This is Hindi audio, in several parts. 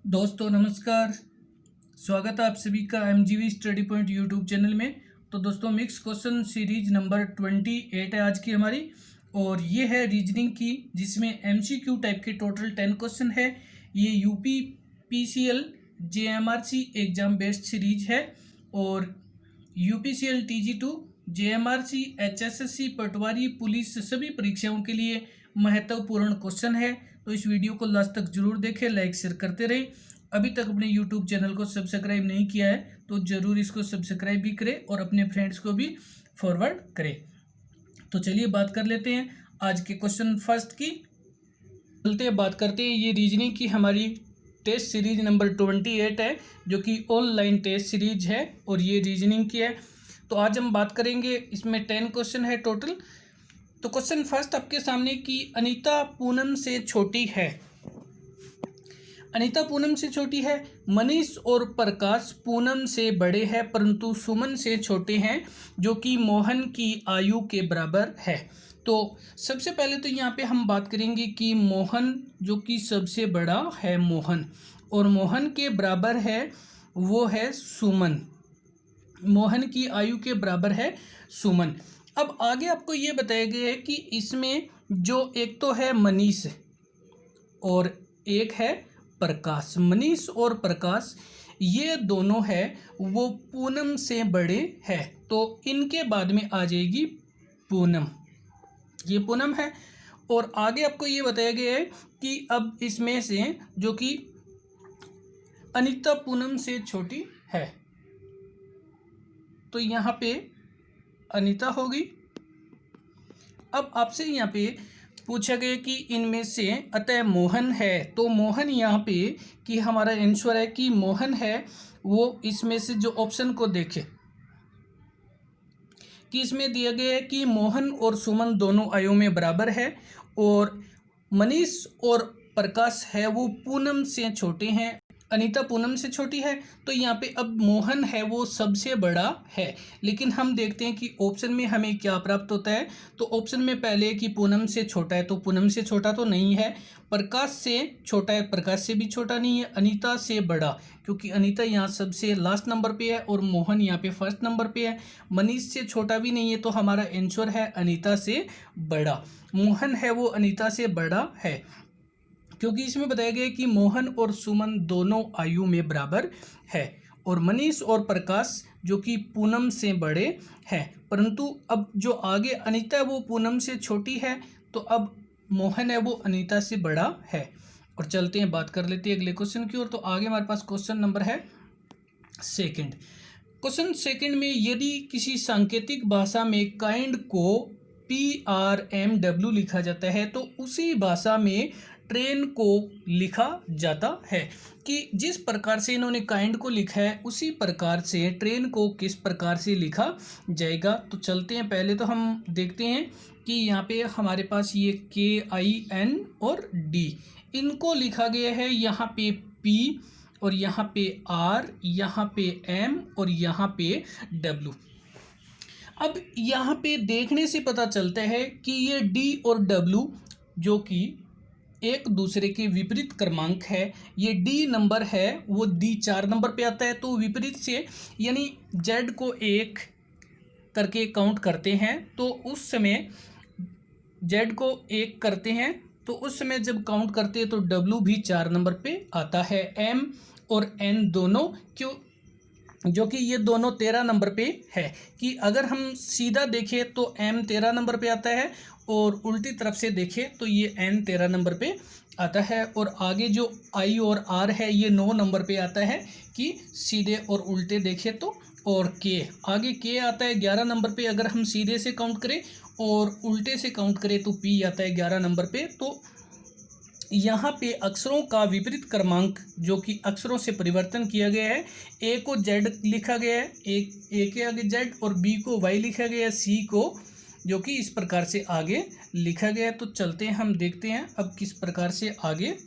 दोस्तों नमस्कार। स्वागत है आप सभी का एमजीवी स्टडी पॉइंट यूट्यूब चैनल में। तो दोस्तों मिक्स क्वेश्चन सीरीज नंबर 28 है आज की हमारी, और ये है रीजनिंग की, जिसमें एमसीक्यू टाइप के टोटल 10 क्वेश्चन है। ये UP PCL JMRC exam based series है, और UPCL TG two JMRC HSSC patwari police सभी परीक्षाओं के लिए महत्वपूर्ण क्वेश्चन है। तो इस वीडियो को लास्ट तक जरूर देखें, लाइक शेयर करते रहें। अभी तक अपने यूट्यूब चैनल को सब्सक्राइब नहीं किया है तो ज़रूर इसको सब्सक्राइब भी करें और अपने फ्रेंड्स को भी फॉरवर्ड करें। तो चलिए बात कर लेते हैं आज के क्वेश्चन फर्स्ट की। चलते हैं बात करते हैं। ये रीजनिंग की हमारी टेस्ट सीरीज नंबर 28 है, जो कि ऑनलाइन टेस्ट सीरीज है, और ये रीजनिंग की है। तो आज हम बात करेंगे, इसमें 10 क्वेश्चन है टोटल। तो क्वेश्चन फर्स्ट आपके सामने कि अनीता पूनम से छोटी है। अनीता पूनम से छोटी है। मनीष और प्रकाश पूनम से बड़े हैं परंतु सुमन से छोटे हैं, जो कि मोहन की आयु के बराबर है। तो सबसे पहले तो यहाँ पे हम बात करेंगे कि मोहन जो कि सबसे बड़ा है मोहन, और मोहन के बराबर है वो है सुमन। मोहन की आयु के बराबर है सुमन। अब आगे आपको ये बताया गया है कि इसमें जो एक तो है मनीष और एक है प्रकाश। मनीष और प्रकाश ये दोनों है वो पूनम से बड़े हैं, तो इनके बाद में आ जाएगी पूनम। ये पूनम है। और आगे आपको ये बताया गया है कि अब इसमें से जो कि अनीता पूनम से छोटी है, तो यहाँ पे अनीता होगी। अब आपसे यहाँ पे पूछा गया कि इनमें से अतः मोहन है, तो मोहन यहाँ पे कि हमारा आंसर है कि मोहन है वो, इसमें से जो ऑप्शन को देखे कि इसमें दिया गया है कि मोहन और सुमन दोनों आयु में बराबर है, और मनीष और प्रकाश है वो पूनम से छोटे हैं, अनीता पूनम से छोटी है। तो यहाँ पे अब मोहन है वो सबसे बड़ा है। लेकिन हम देखते हैं कि ऑप्शन में हमें क्या प्राप्त होता है। तो ऑप्शन में पहले कि पूनम से छोटा है, तो पूनम से छोटा तो नहीं है। प्रकाश से छोटा है, प्रकाश से भी छोटा नहीं है। अनीता से बड़ा, क्योंकि अनीता यहाँ सबसे लास्ट नंबर पे है और मोहन यहाँ पे फर्स्ट नंबर पे है। मनीष से छोटा भी नहीं है, तो हमारा आंसर है अनीता से बड़ा। मोहन है वो अनीता से बड़ा है, क्योंकि इसमें बताया गया है कि मोहन और सुमन दोनों आयु में बराबर है, और मनीष और प्रकाश जो कि पूनम से बड़े हैं। परंतु अब जो आगे अनीता है वो पूनम से छोटी है, तो अब मोहन है वो अनीता से बड़ा है। और चलते हैं बात कर लेते हैं अगले क्वेश्चन की ओर। तो आगे हमारे पास क्वेश्चन नंबर है सेकंड। क्वेश्चन सेकंड में यदि किसी सांकेतिक भाषा में काइंड को PRMW लिखा जाता है, तो उसी भाषा में ट्रेन को लिखा जाता है। कि जिस प्रकार से इन्होंने काइंड को लिखा है उसी प्रकार से ट्रेन को किस प्रकार से लिखा जाएगा। तो चलते हैं, पहले तो हम देखते हैं कि यहाँ पे हमारे पास ये KIN और D इनको लिखा गया है, यहाँ पे P और यहाँ पे R, यहाँ पे M और यहाँ पे W। अब यहाँ पे देखने से पता चलता है कि ये D और W जो कि एक दूसरे के विपरीत क्रमांक है। ये D नंबर है वो D 4 नंबर पे आता है, तो विपरीत से यानी Z को 1 करके काउंट करते हैं, तो उस समय Z को 1 करते हैं, तो उस समय जब काउंट करते हैं तो W भी 4 नंबर पे आता है। M और N दोनों क्यों, जो कि ये दोनों 13 नंबर पे है। कि अगर हम सीधा देखें तो M 13 नंबर पे आता है, और उल्टी तरफ से देखें तो ये N 13 नंबर पे आता है। और आगे जो I और R है ये 9 नंबर पे आता है, कि सीधे और उल्टे देखें तो। और K, आगे K आता है 11 नंबर पे अगर हम सीधे से काउंट करें, और उल्टे से काउंट करें तो P आता है 11 नंबर पे। तो यहाँ पे अक्षरों का विपरीत क्रमांक जो कि अक्षरों से परिवर्तन किया गया है। A को Z लिखा गया है, A के आगे Z, और B को Y लिखा गया है, C को जो कि इस प्रकार से आगे लिखा गया है। तो चलते हैं, हम देखते हैं अब किस प्रकार से आगे।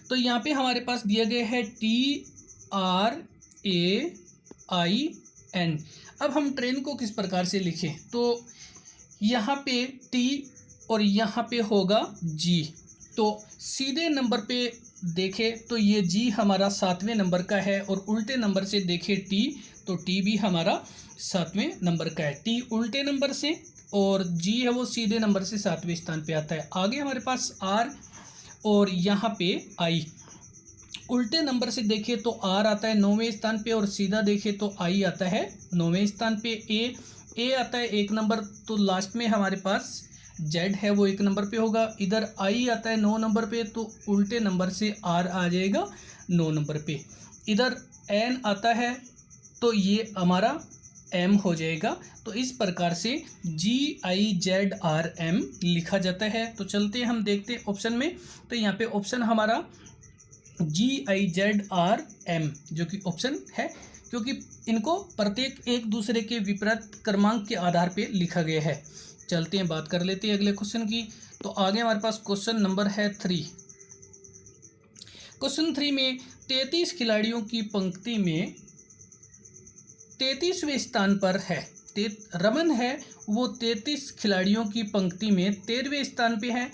तो यहाँ पे हमारे पास दिया गया है TRAIN। अब हम ट्रेन को किस प्रकार से लिखें, तो यहाँ पे T और यहाँ पे होगा G। तो सीधे नंबर पे देखें तो ये जी हमारा 7वें नंबर का है, और उल्टे नंबर से देखें टी, तो टी भी हमारा 7वें नंबर का है। टी उल्टे नंबर से और जी है वो सीधे नंबर से 7वें स्थान पे आता है। आगे हमारे पास आर और यहाँ पे आई। उल्टे नंबर से देखें तो आर आता है 9वें स्थान पे, और सीधा देखें तो आई आता है 9वें स्थान पे। ए आता है 1 नंबर, तो लास्ट में हमारे पास जेड है वो 1 नंबर पे होगा। इधर आई आता है 9 नंबर पे, तो उल्टे नंबर से आर आ जाएगा 9 नंबर पे। इधर एन आता है तो ये हमारा एम हो जाएगा। तो इस प्रकार से जी आई जेड आर एम लिखा जाता है। तो चलते हैं हम देखते हैं ऑप्शन में। तो यहाँ पे ऑप्शन हमारा जी आई जेड आर एम जो कि ऑप्शन है, क्योंकि इनको प्रत्येक एक दूसरे के विपरीत क्रमांक के आधार पे लिखा गया है। चलते हैं बात कर लेते हैं अगले क्वेश्चन की। तो आगे हमारे पास क्वेश्चन नंबर है 3। क्वेश्चन 3 में 33 खिलाड़ियों की पंक्ति में 33वें स्थान पर है। रमन है वो 33 खिलाड़ियों की पंक्ति में 13वें स्थान पे है,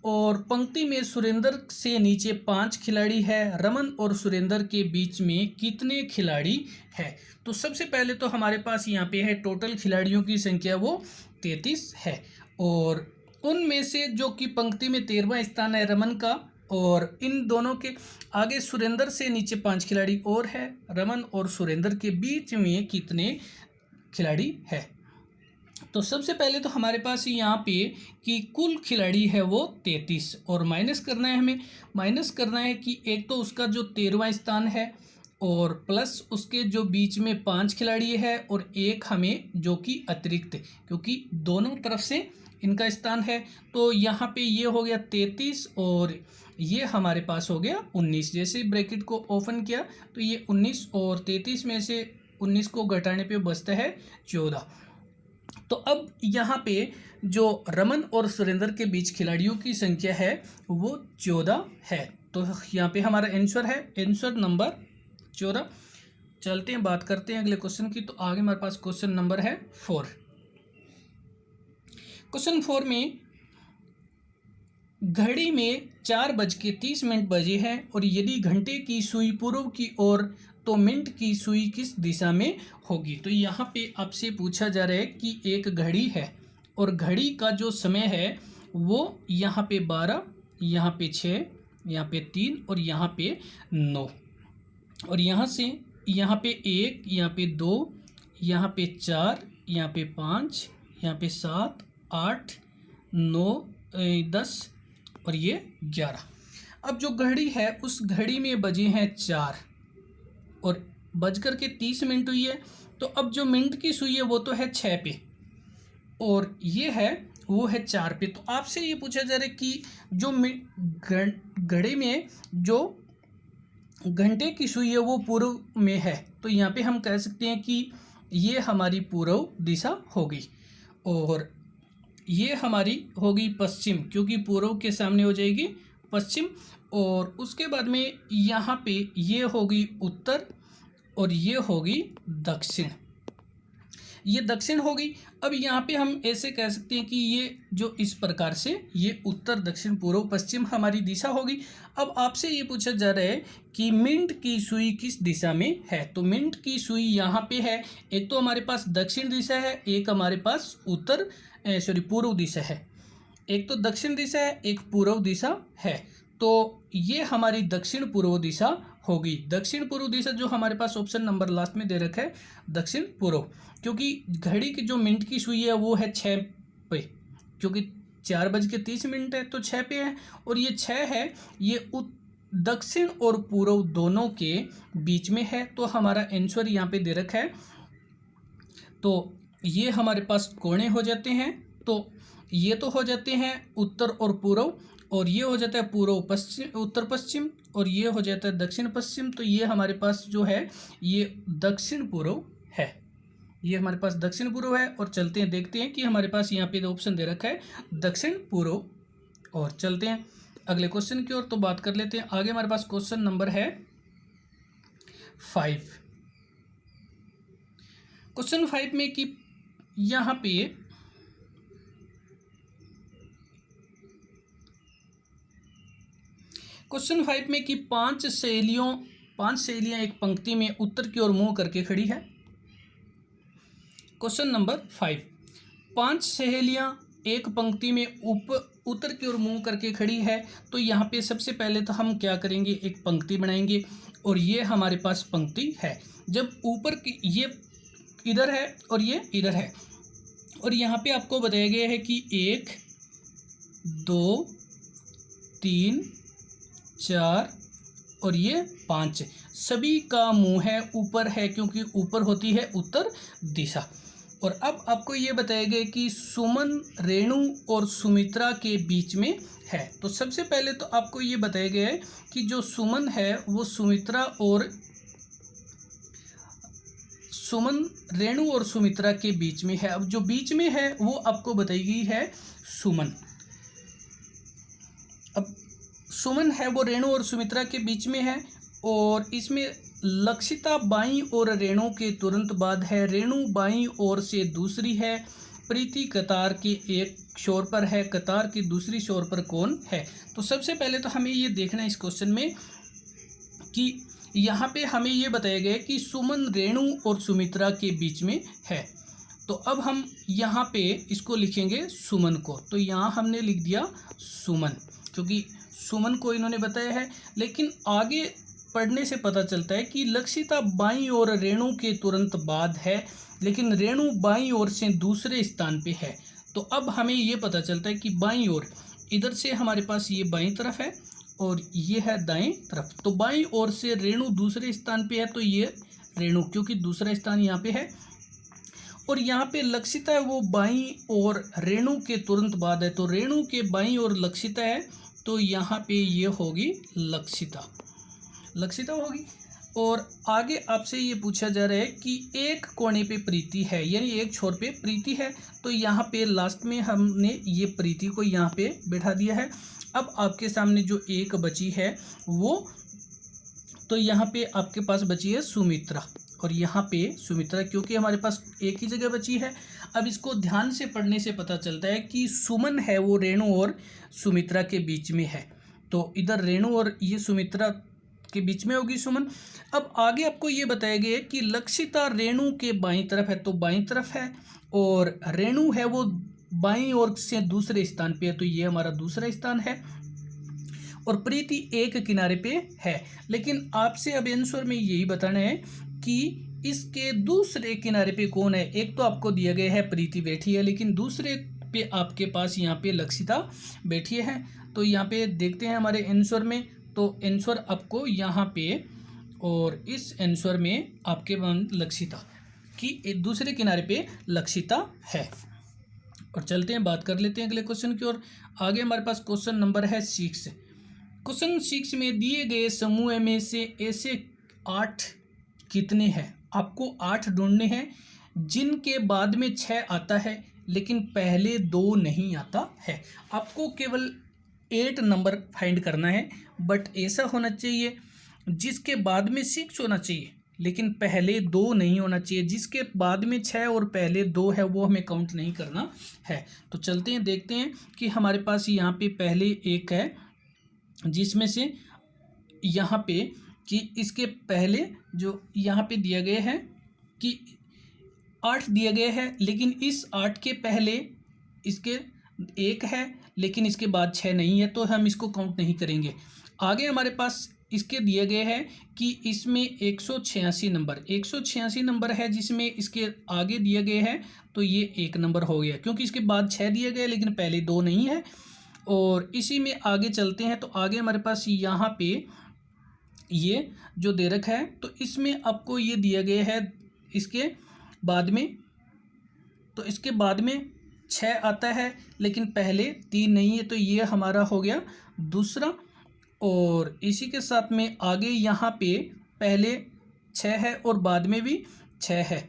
और पंक्ति में सुरेंद्र से नीचे 5 खिलाड़ी है। रमन और सुरेंद्र के बीच में कितने खिलाड़ी है? तो सबसे पहले तो हमारे पास यहाँ पे है टोटल खिलाड़ियों की संख्या वो 33 है, और उनमें से जो कि पंक्ति में 13वां स्थान है रमन का, और इन दोनों के आगे सुरेंद्र से नीचे 5 खिलाड़ी और है। रमन और सुरेंद्र के बीच में कितने खिलाड़ी है? तो सबसे पहले तो हमारे पास यहाँ पे कि कुल खिलाड़ी है वो 33, और माइनस करना है हमें। माइनस करना है कि एक तो उसका जो 13वां स्थान है, और प्लस उसके जो बीच में 5 खिलाड़ी है, और एक हमें जो कि अतिरिक्त, क्योंकि दोनों तरफ से इनका स्थान है। तो यहाँ पे ये हो गया 33, और ये हमारे पास हो गया 19। जैसे ब्रैकेट को ओपन किया तो ये 19, और 33 में से 19 को घटाने पे बचता है 14। तो अब यहाँ पे जो रमन और सुरेंद्र के बीच खिलाड़ियों की संख्या है वो 14 है। तो यहाँ पे हमारा आंसर है आंसर नंबर 14। चलते हैं बात करते हैं अगले क्वेश्चन की। तो आगे हमारे पास क्वेश्चन नंबर है 4। क्वेश्चन 4 में घड़ी में 4:30 बजे हैं, और यदि घंटे की सुई पूर्व की ओर तो मिनट की सुई किस दिशा में होगी? तो यहाँ पे आपसे पूछा जा रहा है कि एक घड़ी है, और घड़ी का जो समय है वो यहाँ पे 12, यहाँ पे 6, यहाँ पे 3, और यहाँ पे 9, और यहाँ से यहाँ पे 1, यहाँ पे 2, यहाँ पे 4, यहाँ पे 5, यहाँ पे 7, 8, 9, 10, और ये 11। अब जो घड़ी है उस घड़ी में बजे हैं 4 और बजकर के 30 मिनट हुई है। तो अब जो मिनट की सुई है वो तो है 6 पे, और ये है वो है 4 पे। तो आपसे ये पूछा जा रहा है कि जो घड़ी में जो घंटे की सुई है वो पूर्व में है, तो यहाँ पे हम कह सकते हैं कि ये हमारी पूर्व दिशा होगी, और ये हमारी होगी पश्चिम, क्योंकि पूर्व के सामने हो जाएगी पश्चिम। और उसके बाद में यहाँ पे ये होगी उत्तर, और ये होगी दक्षिण, ये दक्षिण होगी। अब यहाँ पे हम ऐसे कह सकते हैं कि ये जो इस प्रकार से ये उत्तर दक्षिण पूर्व पश्चिम हमारी दिशा होगी। अब आपसे ये पूछा जा रहा है कि मिनट की सुई किस दिशा में है? तो मिनट की सुई यहाँ पे है। एक तो हमारे पास दक्षिण दिशा है, एक हमारे पास पूर्व दिशा है। एक तो दक्षिण दिशा है, एक पूर्व दिशा है। तो ये हमारी दक्षिण पूर्व दिशा होगी। दक्षिण पूर्व दिशा जो हमारे पास ऑप्शन नंबर लास्ट में दे रखा है दक्षिण पूर्व, क्योंकि घड़ी की जो मिनट की सुई है वो है 6 पे, क्योंकि 4:30 है तो 6 पे है, और ये 6 है ये दक्षिण और पूर्व दोनों के बीच में है। तो हमारा आंसर यहाँ पे दे रखा है। तो ये हमारे पास कोणे हो जाते हैं। तो ये तो हो जाते हैं उत्तर और पूर्व, और ये हो जाता है पूर्व पश्चिम उत्तर पश्चिम, और ये हो जाता है दक्षिण पश्चिम। तो ये हमारे पास जो है ये दक्षिण पूर्व है, ये हमारे पास दक्षिण पूर्व है। और चलते हैं देखते हैं कि हमारे पास यहाँ पे ऑप्शन दे रखा है दक्षिण पूर्व। और चलते हैं अगले क्वेश्चन की ओर, तो बात कर लेते हैं आगे। हमारे पास क्वेश्चन नंबर है 5। क्वेश्चन 5 में कि यहाँ पे क्वेश्चन 5 में कि पांच सहेलियां एक पंक्ति में उत्तर की ओर मुंह करके खड़ी है। क्वेश्चन नंबर 5, पांच सहेलियां एक पंक्ति में उत्तर की ओर मुंह करके खड़ी है। तो यहाँ पे सबसे पहले तो हम क्या करेंगे, एक पंक्ति बनाएंगे और ये हमारे पास पंक्ति है। जब ऊपर की ये इधर है और ये इधर है और यहाँ पे आपको बताया गया है कि 1 2 3 4 और ये 5 सभी का मुंह है ऊपर है, क्योंकि ऊपर होती है उत्तर दिशा। और अब आपको ये बताया गया कि सुमन रेणु और सुमित्रा के बीच में है। तो सबसे पहले तो आपको ये बताया गया है कि जो सुमन है वो सुमन रेणु और सुमित्रा के बीच में है। अब जो बीच में है वो आपको बताई गई है सुमन। अब सुमन है वो रेणु और सुमित्रा के बीच में है और इसमें लक्षिता बाईं और रेणु के तुरंत बाद है। रेणु बाईं ओर से दूसरी है। प्रीति कतार के एक छोर पर है, कतार की दूसरी छोर पर कौन है। तो सबसे पहले तो हमें ये देखना है इस क्वेश्चन में कि यहाँ पे हमें ये बताया गया है कि सुमन रेणु और सुमित्रा के बीच में है। तो अब हम यहाँ पे इसको लिखेंगे सुमन को। तो यहाँ हमने लिख दिया सुमन, क्योंकि सुमन को इन्होंने बताया है। लेकिन आगे पढ़ने से पता चलता है कि लक्षिता बाईं ओर रेणु के तुरंत बाद है, लेकिन रेणु बाईं ओर से दूसरे स्थान पे है। तो अब हमें ये पता चलता है कि बाईं ओर, इधर से हमारे पास ये बाईं तरफ है और ये है दाएं तरफ। तो बाईं ओर से रेणु दूसरे स्थान पे है, तो ये रेणु, क्योंकि दूसरा स्थान यहाँ पे है। और यहाँ पे लक्षिता है वो बाईं ओर रेणु के तुरंत बाद है। तो रेणु के बाईं ओर लक्षिता है, तो यहाँ पे ये होगी लक्षिता होगी। और आगे आपसे ये पूछा जा रहा है कि एक कोने पे प्रीति है, यानी एक छोर पे प्रीति है। तो यहाँ पे लास्ट में हमने ये प्रीति को यहाँ पे बैठा दिया है। अब आपके सामने जो एक बची है वो, तो यहाँ पे आपके पास बची है सुमित्रा और यहाँ पे सुमित्रा, क्योंकि हमारे पास एक ही जगह बची है। अब इसको ध्यान से पढ़ने से पता चलता है कि सुमन है वो रेणु और सुमित्रा के बीच में है। तो इधर रेणु और ये सुमित्रा के बीच में होगी सुमन। अब आगे आपको ये बताया गया है कि लक्षिता रेणु के बाईं तरफ है, तो बाईं तरफ है। और रेणु है वो बाईं ओर से दूसरे स्थान पे है, तो ये हमारा दूसरा स्थान है। और प्रीति एक किनारे पे है। लेकिन आपसे अब आंसर में यही बताना है कि इसके दूसरे किनारे पे कौन है। एक तो आपको दिया गया है प्रीति बैठी है, लेकिन दूसरे पे आपके पास यहाँ पे लक्षिता बैठी है। तो यहाँ पे देखते हैं हमारे आंसर में, तो आंसर आपको यहाँ पे, और इस आंसर में आपके लक्षिता की दूसरे किनारे पे लक्षिता है। और चलते हैं, बात कर लेते हैं अगले क्वेश्चन की ओर। आगे हमारे पास क्वेश्चन नंबर है 6। क्वेश्चन 6 में दिए गए समूह में से ऐसे 8 कितने हैं। आपको 8 ढूंढने हैं जिनके बाद में 6 आता है, लेकिन पहले 2 नहीं आता है। आपको केवल 8 नंबर फाइंड करना है, बट ऐसा होना चाहिए जिसके बाद में 6 होना चाहिए, लेकिन पहले 2 नहीं होना चाहिए। जिसके बाद में 6 और पहले 2 है वो हमें काउंट नहीं करना है। तो चलते हैं, देखते हैं कि हमारे पास यहाँ पे पहले 1 है, जिसमें से यहाँ पे कि इसके पहले जो यहाँ पे दिया गया है कि 8 दिया गया है, लेकिन इस 8 के पहले इसके 1 है, लेकिन इसके बाद 6 नहीं है, तो हम इसको काउंट नहीं करेंगे। आगे हमारे पास इसके दिए गए हैं कि इसमें 186 नंबर है, जिसमें इसके आगे दिए गए हैं, तो ये 1 नंबर हो गया, क्योंकि इसके बाद 6 दिए गए लेकिन पहले 2 नहीं है। और इसी में आगे चलते हैं, तो आगे हमारे पास यहाँ पे ये जो दे रखा है, तो इसमें आपको ये दिया गया है इसके बाद में, तो इसके बाद में 6 आता है, लेकिन पहले 3 नहीं है, तो ये हमारा हो गया दूसरा। और इसी के साथ में आगे यहाँ पे पहले 6 है और बाद में भी 6 है,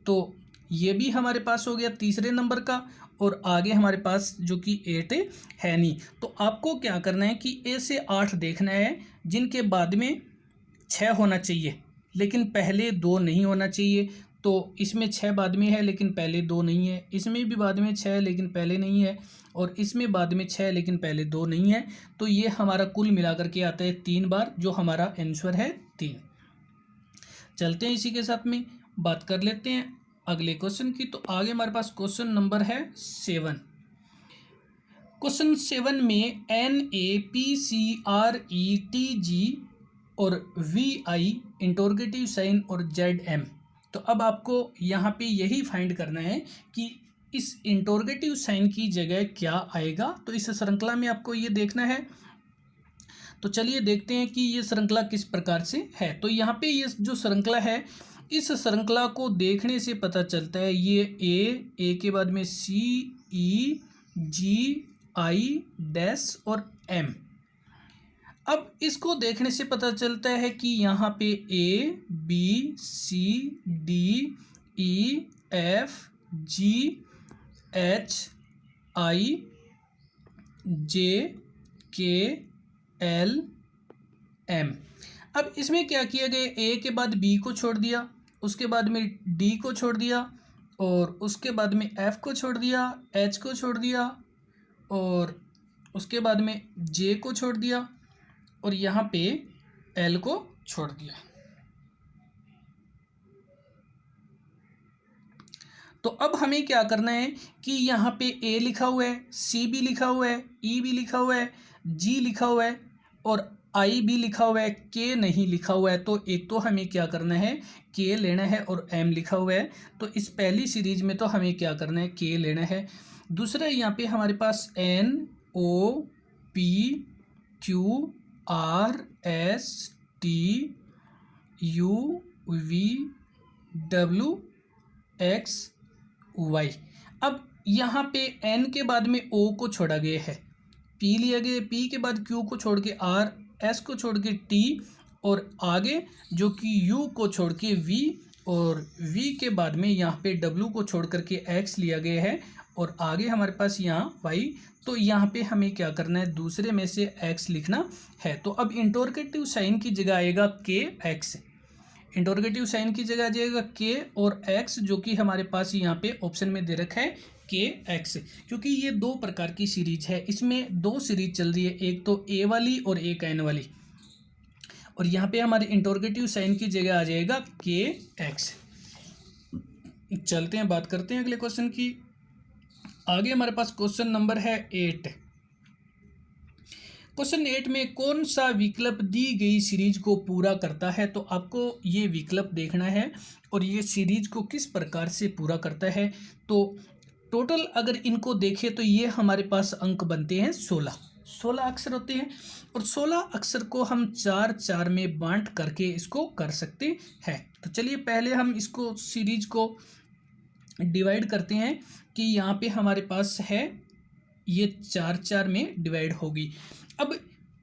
तो ये भी हमारे पास हो गया तीसरे नंबर का। और आगे हमारे पास जो कि 8 है नहीं। तो आपको क्या करना है कि ए से 8 देखना है जिनके बाद में 6 होना चाहिए, लेकिन पहले 2 नहीं होना चाहिए। तो इसमें 6 बाद में है लेकिन पहले 2 नहीं है, इसमें भी बाद में 6 है लेकिन पहले नहीं है, और इसमें बाद में 6 है लेकिन पहले 2 नहीं है। तो ये हमारा कुल मिलाकर के आता है 3 बार, जो हमारा आंसर है 3। चलते हैं इसी के साथ में बात कर लेते हैं अगले क्वेश्चन की। तो आगे हमारे पास क्वेश्चन नंबर है 7। क्वेश्चन 7 में NAPCRETG और VI इंटरोगेटिव साइन और ZM। तो अब आपको यहाँ पे यही फाइंड करना है कि इस इंटरोगेटिव साइन की जगह क्या आएगा। तो इस श्रृंखला में आपको ये देखना है। तो चलिए देखते हैं कि ये श्रृंखला किस प्रकार से है। तो यहाँ पे ये जो श्रृंखला है, इस श्रृंखला को देखने से पता चलता है ये ए के बाद में CEGI डैश और M। अब इसको देखने से पता चलता है कि यहाँ पे ABCDEFGHIJKLM। अब इसमें क्या किया गया, ए के बाद बी को छोड़ दिया, उसके बाद में डी को छोड़ दिया, और उसके बाद में एफ को छोड़ दिया, एच को छोड़ दिया, और उसके बाद में जे को छोड़ दिया, और यहाँ पे एल को छोड़ दिया। तो अब हमें क्या करना है कि यहाँ पे ए लिखा हुआ है, सी भी लिखा हुआ है, ई भी लिखा हुआ है, जी लिखा हुआ है, और आई भी लिखा हुआ है, के नहीं लिखा हुआ है। तो एक तो हमें क्या करना है, के लेना है, और एम लिखा हुआ है। तो इस पहली सीरीज में तो हमें क्या करना है, के लेना है। दूसरा यहाँ पे हमारे पास NOPQRSTUVWXY। अब यहाँ पे एन के बाद में ओ को छोड़ा गया है, पी लिया गया, पी के बाद क्यू को छोड़ के आर, एस को छोड़ के टी, और आगे जो कि यू को छोड़ के वी, और वी के बाद में यहाँ पे डब्ल्यू को छोड़ करके एक्स लिया गया है, और आगे हमारे पास यहाँ वाई। तो यहाँ पे हमें क्या करना है, दूसरे में से एक्स लिखना है। तो अब इंटरोगेटिव साइन की जगह आएगा के एक्स, इंटरोगेटिव साइन की जगह आ जाएगा के और एक्स, जो कि हमारे पास यहाँ पे ऑप्शन में दे रखा है के एक्स। क्योंकि ये दो प्रकार की सीरीज है, इसमें दो सीरीज चल रही है, एक तो ए वाली और एक एन वाली, और यहाँ पे हमारे इंटरोगेटिव साइन की जगह आ जाएगा के एक्स। चलते हैं, बात करते हैं अगले क्वेश्चन की। आगे हमारे पास क्वेश्चन नंबर है 8। क्वेश्चन 8 में कौन सा विकल्प दी गई सीरीज को पूरा करता है। तो आपको ये विकल्प देखना है और ये सीरीज को किस प्रकार से पूरा करता है। तो टोटल अगर इनको देखें तो ये हमारे पास अंक बनते हैं 16 अक्षर होते हैं, और 16 अक्षर को हम 4 में बांट करके इसको कर सकते हैं। तो चलिए पहले हम इसको सीरीज को डिवाइड करते हैं कि यहाँ पे हमारे पास है ये 4 में डिवाइड होगी। अब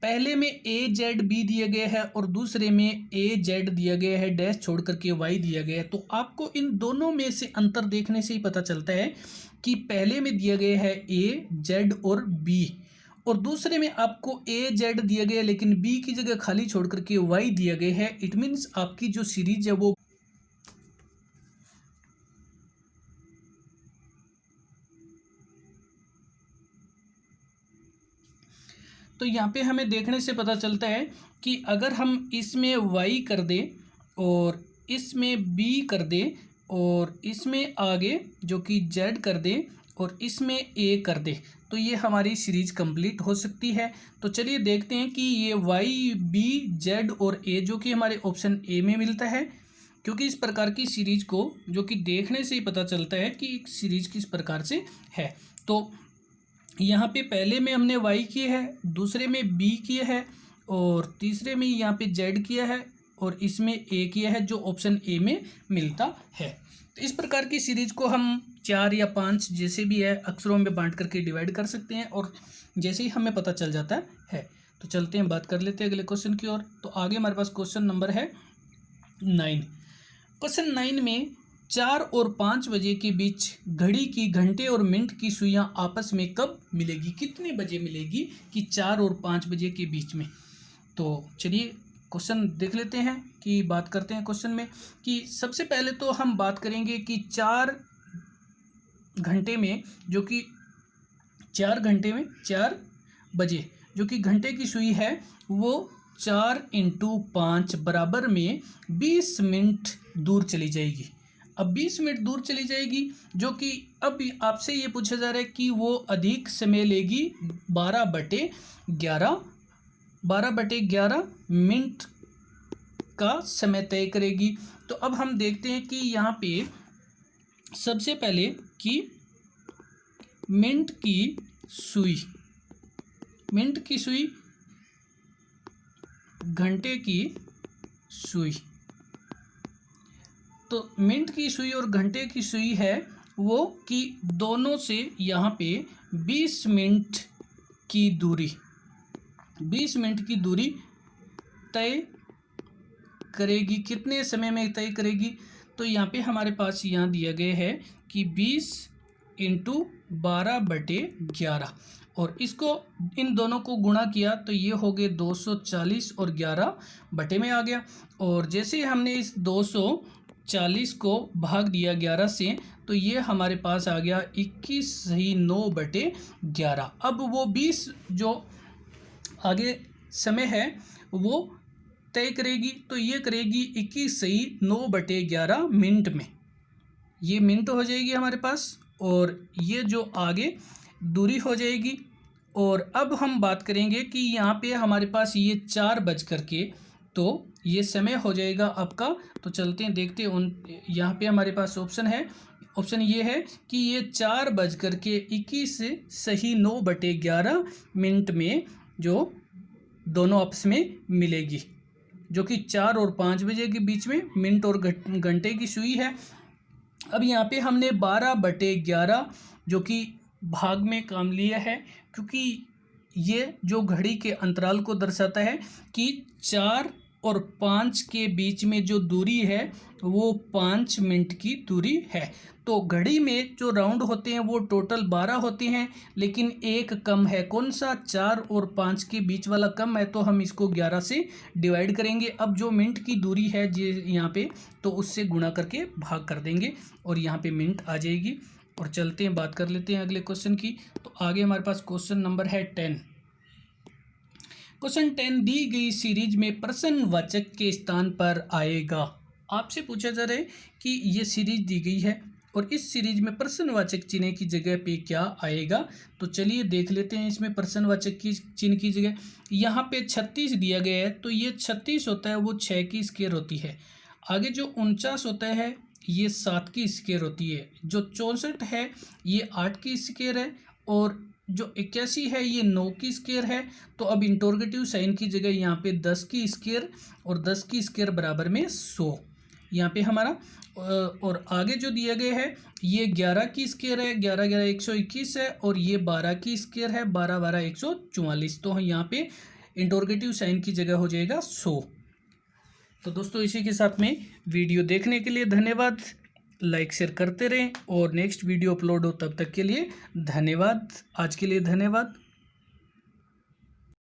पहले में ए जेड बी दिया गया है और दूसरे में ए जेड दिया गया है, डैश छोड़ करके वाई दिया गया है। तो आपको इन दोनों में से अंतर देखने से ही पता चलता है कि पहले में दिया गया है ए जेड और बी, और दूसरे में आपको ए जेड दिया गया है लेकिन बी की जगह खाली छोड़ करके वाई दिया गया है। इट मीन्स आपकी जो सीरीज है वो तो यहाँ पे हमें देखने से पता चलता है कि अगर हम इसमें y कर दें और इसमें b कर दें और इसमें आगे जो कि z कर दें और इसमें a कर दें तो ये हमारी सीरीज कंप्लीट हो सकती है। तो चलिए देखते हैं कि ये y b z और a जो कि हमारे ऑप्शन ए में मिलता है, क्योंकि इस प्रकार की सीरीज को जो कि देखने से ही पता चलता है कि सीरीज किस प्रकार से है। तो यहाँ पे पहले में हमने y किया है, दूसरे में b किया है, और तीसरे में यहाँ पे z किया है, और इसमें a किया है जो ऑप्शन ए में मिलता है। तो इस प्रकार की सीरीज को हम 4 या 5 जैसे भी है अक्षरों में बांट करके डिवाइड कर सकते हैं, और जैसे ही हमें पता चल जाता है। तो चलते हैं, बात कर लेते हैं अगले क्वेश्चन की ओर। तो आगे हमारे पास क्वेश्चन नंबर है 9। क्वेश्चन 9 में 4 और 5 बजे के बीच घड़ी की घंटे और मिनट की सुइयां आपस में कब मिलेगी, कितने बजे मिलेगी कि 4 और 5 बजे के बीच में। तो चलिए क्वेश्चन देख लेते हैं कि बात करते हैं क्वेश्चन में कि सबसे पहले तो हम बात करेंगे कि 4 घंटे में जो कि 4 घंटे में 4 बजे जो कि घंटे की सुई है वो 4 × 5 बराबर में 20 मिनट दूर चली जाएगी। अब 20 मिनट दूर चली जाएगी जो कि अब आपसे ये पूछा जा रहा है कि वो अधिक समय लेगी 12/11 मिनट का समय तय करेगी। तो अब हम देखते हैं कि यहाँ पे सबसे पहले कि मिनट की सुई घंटे की सुई, तो मिनट की सुई और घंटे की सुई है वो कि दोनों से यहाँ पे 20 मिनट की दूरी तय करेगी। कितने समय में तय करेगी? तो यहाँ पे हमारे पास यहाँ दिया गया है कि 20 × 12/11 और इसको इन दोनों को गुणा किया तो ये हो गए 240 और 11 बटे में आ गया। और जैसे ही हमने इस 240 को भाग दिया 11 से तो ये हमारे पास आ गया 21 सही 9/11। अब वो 20 जो आगे समय है वो तय करेगी तो ये करेगी 21 सही 9/11 मिनट में, ये मिनट हो जाएगी हमारे पास और ये जो आगे दूरी हो जाएगी। और अब हम बात करेंगे कि यहाँ पे हमारे पास ये 4 बज करके तो ये समय हो जाएगा आपका। तो चलते हैं देखते हैं यहाँ पे हमारे पास ऑप्शन ये है कि ये 4 बज करके 21 सही 9/11 मिनट में जो दोनों आपस में मिलेगी, जो कि 4 और 5 बजे के बीच में मिनट और घंटे की सुई है। अब यहाँ पे हमने 12/11 जो कि भाग में काम लिया है क्योंकि ये जो घड़ी के अंतराल को दर्शाता है कि 4 और 5 के बीच में जो दूरी है वो 5 मिनट की दूरी है। तो घड़ी में जो राउंड होते हैं वो टोटल 12 होते हैं, लेकिन एक कम है। कौन सा? 4 और 5 के बीच वाला कम है, तो हम इसको 11 से डिवाइड करेंगे। अब जो मिनट की दूरी है यहाँ पे तो उससे गुणा करके भाग कर देंगे और यहाँ पे मिनट आ जाएगी। और चलते हैं बात कर लेते हैं अगले क्वेश्चन की। तो आगे हमारे पास क्वेश्चन नंबर है 10। क्वेश्चन 10 दी गई सीरीज में प्रश्नवाचक के स्थान पर आएगा। आपसे पूछा जा रहा है कि ये सीरीज दी गई है और इस सीरीज में प्रश्नवाचक चिन्ह की जगह पे क्या आएगा। तो चलिए देख लेते हैं इसमें प्रश्नवाचक की चिन्ह की जगह यहाँ पे 36 दिया गया है, तो ये 36 होता है वो 6 की स्क्वायर होती है। आगे जो 49 होता है ये 7 की स्क्वायर होती है। जो 64 है ये 8 की स्क्वायर है और जो 81 है ये 9 की स्क्वायर है। तो अब इंटरोगेटिव साइन की जगह यहाँ पे 10 की स्क्वायर और 10 की स्क्वायर बराबर में 100 यहाँ पे हमारा। और आगे जो दिया गया है ये 11 की स्क्वायर है, 11 11 121 है और ये 12 की स्क्वायर है, 12 12 144। तो यहाँ पे इंटरोगेटिव साइन की जगह हो जाएगा 100। तो दोस्तों इसी के साथ में वीडियो देखने के लिए धन्यवाद। लाइक शेयर करते रहें और नेक्स्ट वीडियो अपलोड हो तब तक के लिए धन्यवाद। आज के लिए धन्यवाद।